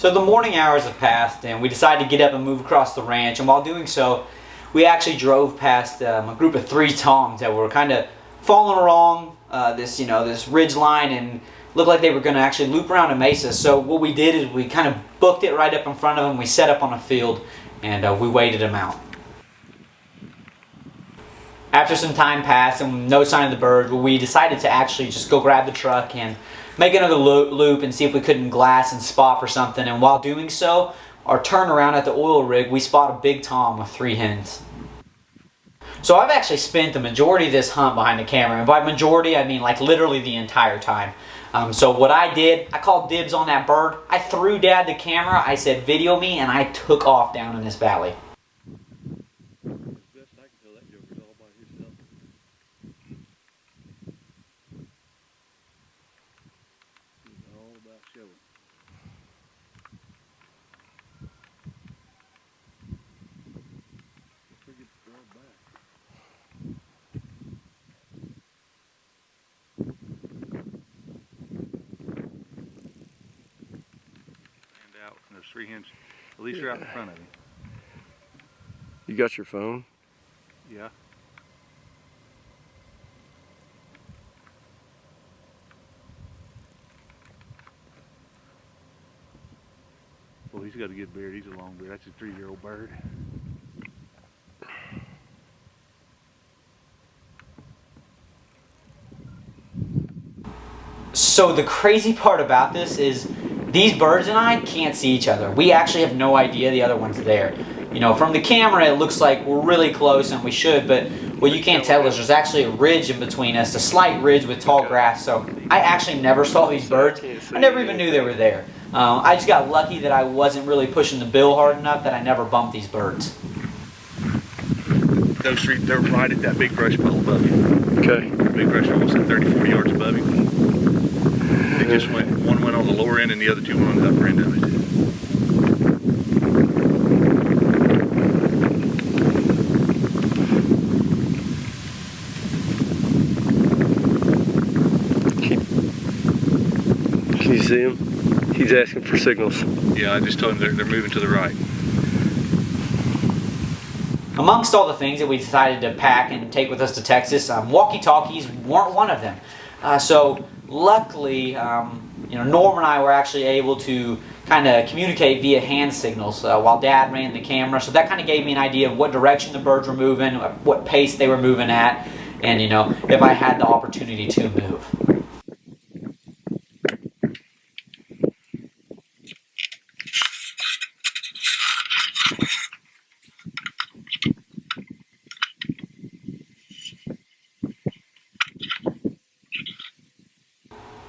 So the morning hours have passed and we decided to get up and move across the ranch, and while doing so we actually drove past a group of 3 toms that were kind of following along this ridge line and looked like they were going to actually loop around a mesa. So what we did is we kind of booked it right up in front of them. We set up on a field and we waited them out. After some time passed and no sign of the birds, we decided to actually just go grab the truck and make another loop and see if we couldn't glass and spot for something. And while doing so, our turnaround at the oil rig, we spot a big tom with 3 hens. So I've actually spent the majority of this hunt behind the camera, and by majority I mean like literally the entire time. So what I did, I called dibs on that bird. I threw Dad the camera, I said video me, and I took off down in this valley. Out and there's 3 hens, at least right in front of you. You got your phone? Yeah. Well, he's got a good beard. He's a long beard. That's a 3-year-old bird. So the crazy part about this is these birds and I can't see each other. We actually have no idea the other one's there. You know, from the camera it looks like we're really close and we should, but what you can't tell is there's actually a ridge in between us, a slight ridge with tall grass. So I actually never saw these birds. I never even knew they were there. I just got lucky that I wasn't really pushing the bill hard enough that I never bumped these birds. Those 3, they're right at that big brush pile above you. Okay. The big brush pile was at 30-40 yards above you. It just went, one went on the lower end and the other 2 went on the upper end of it. Can you see him? He's asking for signals. Yeah, I just told him they're moving to the right. Amongst all the things that we decided to pack and take with us to Texas, walkie-talkies weren't one of them. So luckily, Norm and I were actually able to kind of communicate via hand signals while Dad ran the camera. So that kind of gave me an idea of what direction the birds were moving, what pace they were moving at, and if I had the opportunity to move.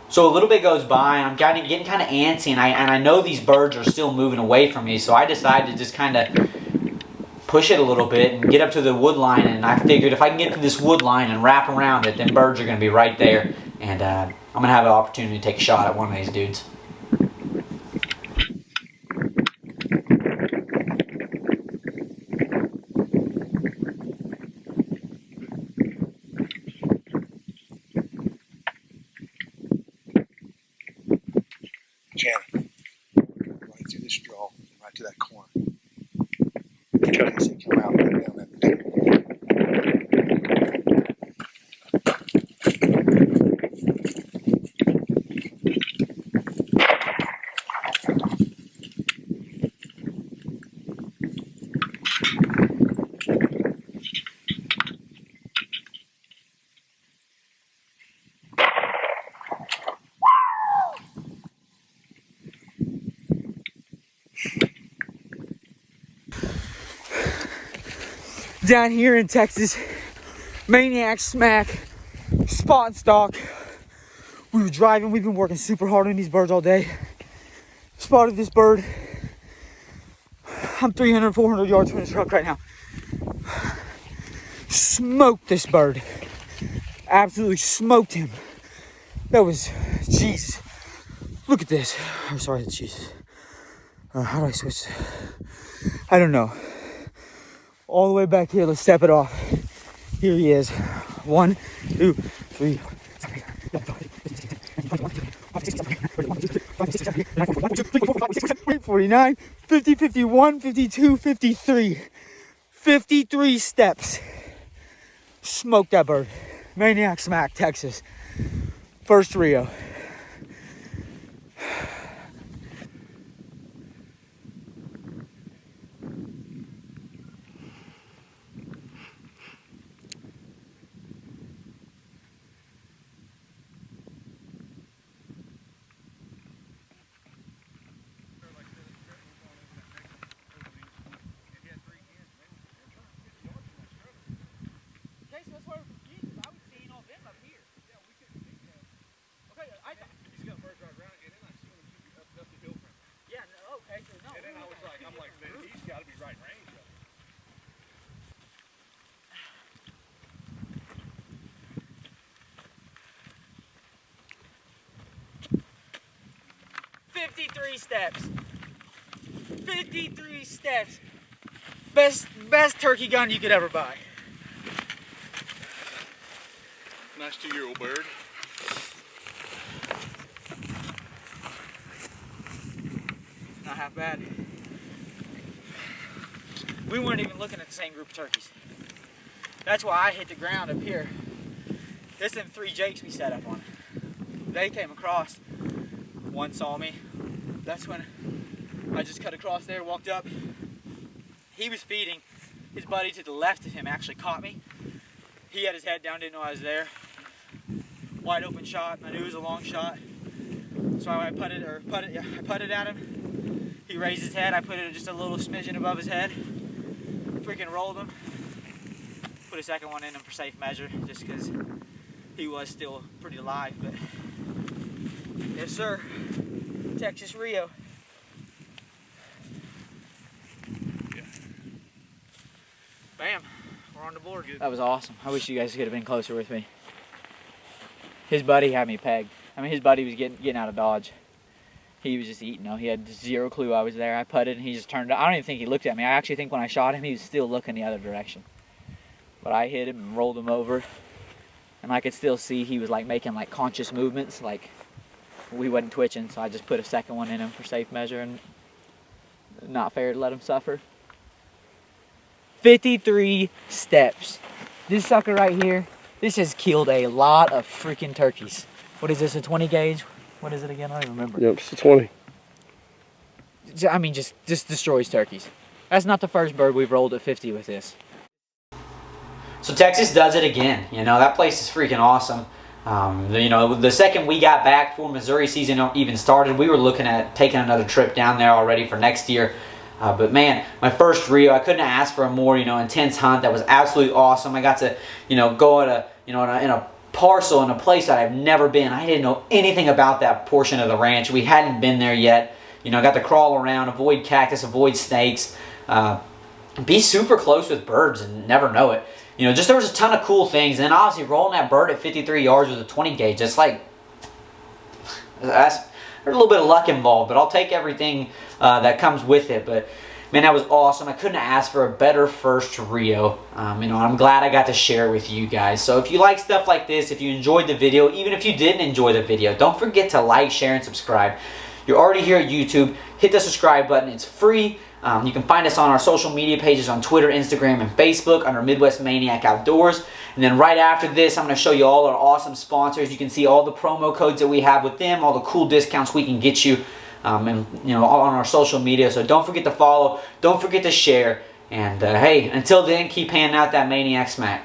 So a little bit goes by and I'm getting kind of antsy, and I know these birds are still moving away from me, so I decided to just kind of push it a little bit and get up to the wood line, and I figured if I can get to this wood line and wrap around it, then birds are going to be right there, and I'm going to have an opportunity to take a shot at one of these dudes. Janet, right through this draw, right to that corner. Okay. See, come out right down that. Down here in Texas, Maniac, Smack, Spot and Stalk. We were driving, we've been working super hard on these birds all day. Spotted this bird. I'm 300, 400 yards from the truck right now. Smoked this bird. Absolutely smoked him. That was, Jesus. Look at this. I'm sorry, Jesus. How do I switch? I don't know. All the way back here, let's step it off. Here he is. 1, 2, 3. 49, 50, 51, 52, 53. 53 steps. Smoked that bird. Maniac smack, Texas. First Rio. I'm like, man, he's got to be right range. 53 steps. 53 steps. Best turkey gun you could ever buy. Nice 2-year-old bird. Not half bad. We weren't even looking at the same group of turkeys. That's why I hit the ground up here. This them 3 jakes we set up on. They came across. One saw me. That's when I just cut across there, walked up. He was feeding. His buddy to the left of him actually caught me. He had his head down, didn't know I was there. Wide open shot. I knew it was a long shot. So I putted at him. He raised his head. I put it just a little smidgen above his head. Freaking rolled him. Put a second one in him for safe measure, just because he was still pretty alive. But yes, sir. Texas Rio. Yeah. Bam. We're on the board. That was awesome. I wish you guys could have been closer with me. His buddy had me pegged. I mean, his buddy was getting out of dodge. He was just eating. He had zero clue I was there. I putted and he just turned. I don't even think he looked at me. I actually think when I shot him, he was still looking the other direction. But I hit him and rolled him over. And I could still see he was like making like conscious movements. Like we wasn't twitching. So I just put a second one in him for safe measure. And not fair to let him suffer. 53 steps. This sucker right here, this has killed a lot of freaking turkeys. What is this, a 20 gauge? What is it again? I don't even remember. Yep, it's a 20. I mean, just destroys turkeys. That's not the first bird we've rolled at 50 with this. So Texas does it again. That place is freaking awesome. The second we got back before Missouri season even started, we were looking at taking another trip down there already for next year. But man, my first Rio, I couldn't ask for a more intense hunt. That was absolutely awesome. I got to go at in a parcel in a place that I've never been. I didn't know anything about that portion of the ranch. We hadn't been there yet. I got to crawl around, avoid cactus, avoid snakes, be super close with birds and never know it. Just there was a ton of cool things. And obviously rolling that bird at 53 yards with a 20 gauge, there's a little bit of luck involved, but I'll take everything that comes with it. But man, that was awesome. I couldn't ask for a better first Rio. I'm glad I got to share with you guys. So if you like stuff like this, if you enjoyed the video, even if you didn't enjoy the video, don't forget to like, share, and subscribe. You're already here at YouTube. Hit the subscribe button. It's free. You can find us on our social media pages on Twitter, Instagram, and Facebook under Midwest Maniac Outdoors. And then right after this, I'm going to show you all our awesome sponsors. You can see all the promo codes that we have with them, all the cool discounts we can get you, and on our social media. So don't forget to follow. Don't forget to share. And hey, until then, keep handing out that Maniac smack.